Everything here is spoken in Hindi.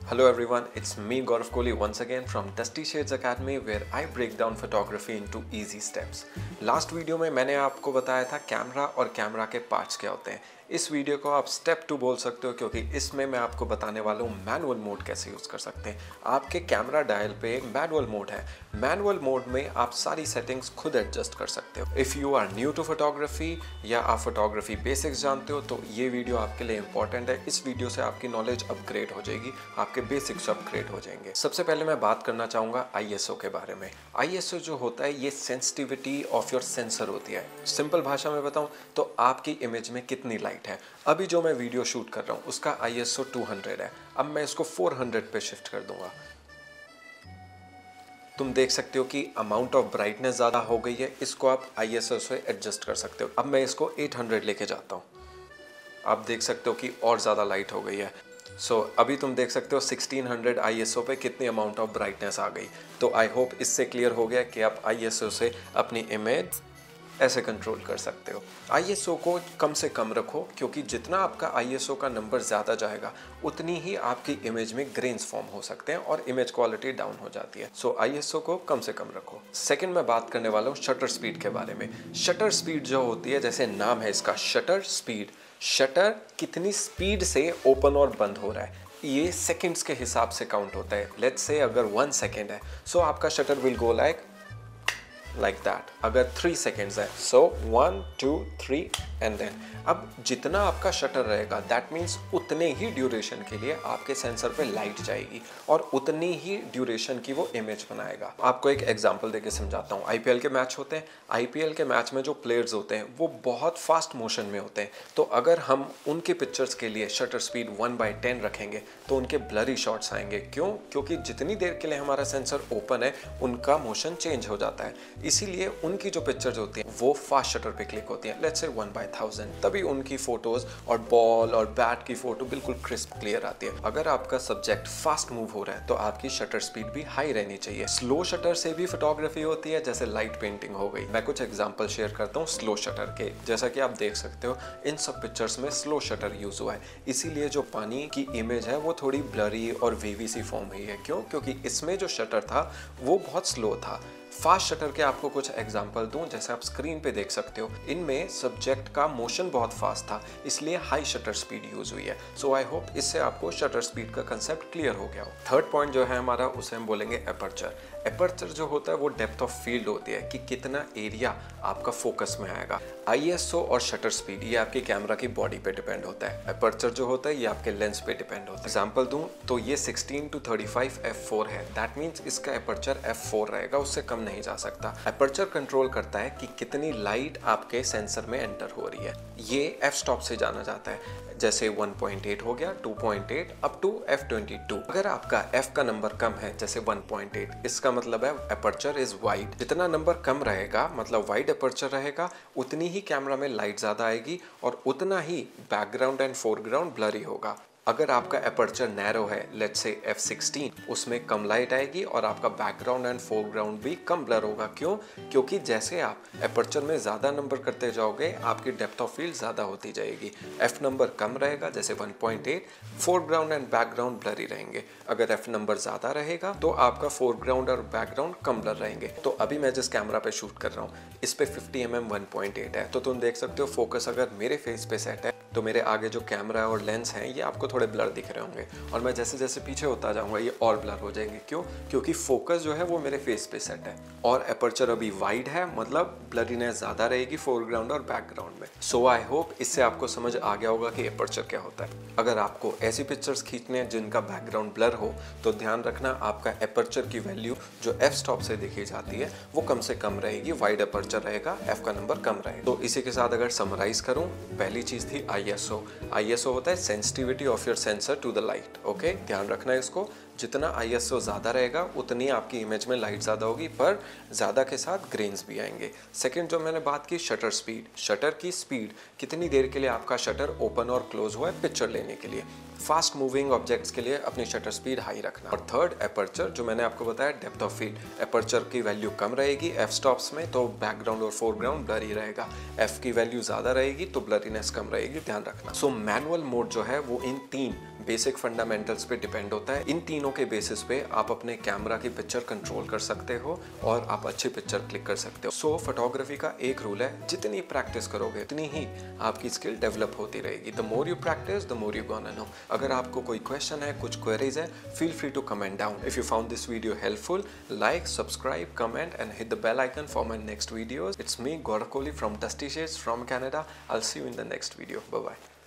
Hello everyone, it's me Gaurav Kohli once again from Dusty Shades Academy where I break down photography into easy steps. Last video में मैंने आपको बताया था कैमरा और कैमरा के पार्ट्स क्या होते हैं। इस वीडियो को आप स्टेप 2 बोल सकते हो क्योंकि इसमें मैं आपको बताने वाला हूँ मैनुअल मोड कैसे यूज़ कर सकते हैं। आपके कैमरा डायल पे मैनुअल मोड है। मैनुअल मोड में आप सारी सेटिंग्स खुद एडजस्ट कर सकते हो। If you are new to photography या आप फोटोग्राफी बेसिक्स जानते हो तो ये वीडियो आपके लिए इंपॉर्टेंट है। इस वीडियो से आपकी नॉलेज अपग्रेड हो जाएगी, आपके बेसिक्स अपग्रेड हो जाएंगे। सबसे पहले मैं बात करना चाहूँगा ISO के बारे में। ISO जो होता है ये सेंसिटिविटी ऑफ योर सेंसर होती है। सिंपल भाषा में बताऊँ तो आपकी इमेज में कितनी लाइट है। अभी जो मैं वीडियो शूट कर रहा हूँ उसका ISO 200 है। अब मैं इसको 400 पे शिफ्ट कर दूंगा। तुम देख सकते हो कि अमाउंट ऑफ ब्राइटनेस ज़्यादा हो गई है। इसको आप ISO से एडजस्ट कर सकते हो। अब मैं इसको 800 लेके जाता हूँ। आप देख सकते हो कि और ज़्यादा लाइट हो गई है। अभी तुम देख सकते हो 1600 ISO पे कितनी अमाउंट ऑफ ब्राइटनेस आ गई। तो आई होप इससे क्लियर हो गया कि आप ISO से अपनी इमेज ऐसे कंट्रोल कर सकते हो। ISO को कम से कम रखो क्योंकि जितना आपका ISO का नंबर ज़्यादा जाएगा उतनी ही आपकी इमेज में ग्रेन्स फॉर्म हो सकते हैं और इमेज क्वालिटी डाउन हो जाती है। ISO को कम से कम रखो। सेकंड मैं बात करने वाला हूँ शटर स्पीड के बारे में। शटर स्पीड जो होती है, जैसे नाम है इसका शटर स्पीड, शटर कितनी स्पीड से ओपन और बंद हो रहा है ये सेकंड्स के हिसाब से काउंट होता है। लेट्स से अगर 1 सेकेंड है आपका shutter will go like that. अगर 3 सेकेंड्स है 1 2 3 एंड देन। अब जितना आपका शटर रहेगा दैट मीन्स उतने ही ड्यूरेशन के लिए आपके सेंसर पे लाइट जाएगी और उतनी ही ड्यूरेशन की वो इमेज बनाएगा। आपको एक एग्जांपल देके समझाता हूँ। IPL के मैच होते हैं। IPL के मैच में जो प्लेयर्स होते हैं वो बहुत फास्ट मोशन में होते हैं। तो अगर हम उनके पिक्चर्स के लिए शटर स्पीड 1/10 रखेंगे तो उनके ब्लरी शॉट्स आएंगे। क्यों? क्योंकि जितनी देर के लिए हमारा सेंसर ओपन है उनका मोशन चेंज हो जाता है। इसीलिए उनकी जो पिक्चर्स होती हैं वो फास्ट शटर पे क्लिक होती हैं। लेट्स से 1/1000, तभी उनकी फोटोज और बॉल और बैट की फोटो बिल्कुल क्रिस्प क्लियर आती है। अगर आपका सब्जेक्ट फास्ट मूव हो रहा है तो आपकी शटर स्पीड भी हाई रहनी चाहिए। स्लो शटर से भी फोटोग्राफी होती है, जैसे लाइट पेंटिंग हो गई। मैं कुछ एग्जांपल शेयर करता हूँ स्लो शटर के। जैसा कि आप देख सकते हो इन सब पिक्चर्स में स्लो शटर यूज हुआ है। इसीलिए जो पानी की इमेज है वो थोड़ी ब्लरी और वेवी सी फॉर्म हुई है। क्यों? क्योंकि इसमें जो शटर था वो बहुत स्लो था। फास्ट शटर के आपको कुछ एग्जांपल दूं, जैसे आप स्क्रीन पे देख सकते हो इनमें सब्जेक्ट का मोशन बहुत फास्ट था इसलिए हाई शटर स्पीड यूज हुई है। आई होप इससे आपको शटर स्पीड का कंसेप्ट क्लियर हो गया हो। थर्ड पॉइंट जो है हमारा उसे हम बोलेंगे एपर्चर। एपर्चर जो होता है वो डेप्थ ऑफ फील्ड होती है कि कितना एरिया आपका फोकस में आएगा। ISO और शटर स्पीड ये आपके कैमरा की बॉडी पे डिपेंड होता है। एपर्चर जो होता है ये आपके लेंस पे डिपेंड होता है। एग्जांपल दूं तो ये 16 to 35 f4 है। दैट मीन्स इसका एपर्चर f4 रहेगा, उससे कम नहीं जा सकता। एपर्चर कंट्रोल करता है कि कितनी लाइट आपके सेंसर में एंटर हो रही है। ये f स्टॉप से जाना जाता है, जैसे 1.8 हो गया, 2.8 अप टू f22। अगर आपका f का नंबर कम है जैसे 1.8, इसका मतलब है एपर्चर इज वाइड। जितना नंबर कम रहेगा मतलब वाइड एपर्चर रहेगा उतनी ही कैमरा में लाइट ज़्यादा आएगी और उतना ही बैकग्राउंड एंड फोरग्राउंड ब्लरी होगा। अगर आपका एपर्चर नैरो है, लेट्स से f16, उसमें कम लाइट आएगी और आपका बैकग्राउंड एंड फोरग्राउंड भी कम ब्लर होगा। क्यों? क्योंकि जैसे आप एपर्चर में ज़्यादा नंबर करते जाओगे आपकी डेप्थ ऑफ फील्ड ज़्यादा होती जाएगी। f नंबर कम रहेगा जैसे 1.8, फोरग्राउंड एंड बैकग्राउंड ब्लरी रहेंगे। अगर f नंबर ज़्यादा रहेगा तो आपका फोरग्राउंड और बैकग्राउंड कम ब्लर रहेंगे। तो अभी मैं जिस कैमरा पे शूट कर रहा हूँ इस पे 50mm 1.8 है। तो तुम देख सकते हो फोकस अगर मेरे फेस पे सेट है तो मेरे आगे जो कैमरा और लेंस हैं ये आपको थोड़े ब्लर दिख रहे होंगे और मैं जैसे जैसे पीछे होता जाऊंगा ये और ब्लर हो जाएंगे। क्यों? क्योंकि फोकस जो है वो मेरे फेस पे सेट है और एपर्चर अभी वाइड है, मतलब ब्लरीनेस ज़्यादा रहेगी फोरग्राउंड और बैकग्राउंड में। आई होप इससे आपको समझ आ गया होगा कि एपर्चर क्या होता है। अगर आपको ऐसी पिक्चर्स खींचने हैं जिनका बैकग्राउंड ब्लर हो तो ध्यान रखना आपका एपर्चर की वैल्यू जो f स्टॉप से देखी जाती है वो कम से कम रहेगी। वाइड एपर्चर रहेगा, f का नंबर कम रहेगा। तो इसी के साथ अगर समराइज करूं, पहली चीज थी ISO होता है sensitivity of your sensor to the light. Okay, ध्यान रखना है इसको। जितना ISO ज़्यादा रहेगा उतनी आपकी इमेज में लाइट ज़्यादा होगी पर ज़्यादा के साथ ग्रेन्स भी आएंगे। सेकंड जो मैंने बात की शटर स्पीड, शटर की स्पीड कितनी देर के लिए आपका शटर ओपन और क्लोज हुआ है पिक्चर लेने के लिए। फास्ट मूविंग ऑब्जेक्ट्स के लिए अपनी शटर स्पीड हाई रखना। और थर्ड एपर्चर जो मैंने आपको बताया डेप्थ ऑफ फील्ड, एपर्चर की वैल्यू कम रहेगी f स्टॉप्स में तो बैकग्राउंड और फोरग्राउंड ब्लरी रहेगा, f की वैल्यू ज़्यादा रहेगी तो ब्लरीनेस कम रहेगी, ध्यान रखना। मैनुअल मोड जो है वो इन 3 बेसिक फंडामेंटल्स पे डिपेंड होता है। इन तीनों के बेसिस पे आप अपने कैमरा की पिक्चर कंट्रोल कर सकते हो और आप अच्छी पिक्चर क्लिक कर सकते हो। सो फोटोग्राफी का एक रूल है, जितनी प्रैक्टिस करोगे उतनी ही आपकी स्किल डेवलप होती रहेगी। The more you practise the more you gonna know. अगर आपको कोई क्वेश्चन है, कुछ क्वेरीज है, feel free to comment down. If you found this video helpful, like, subscribe, comment and hit the bell icon for my next videos. It's me, Gaurav Kohli from Dusty Shades from Canada. I'll see you in the next video. Bye bye.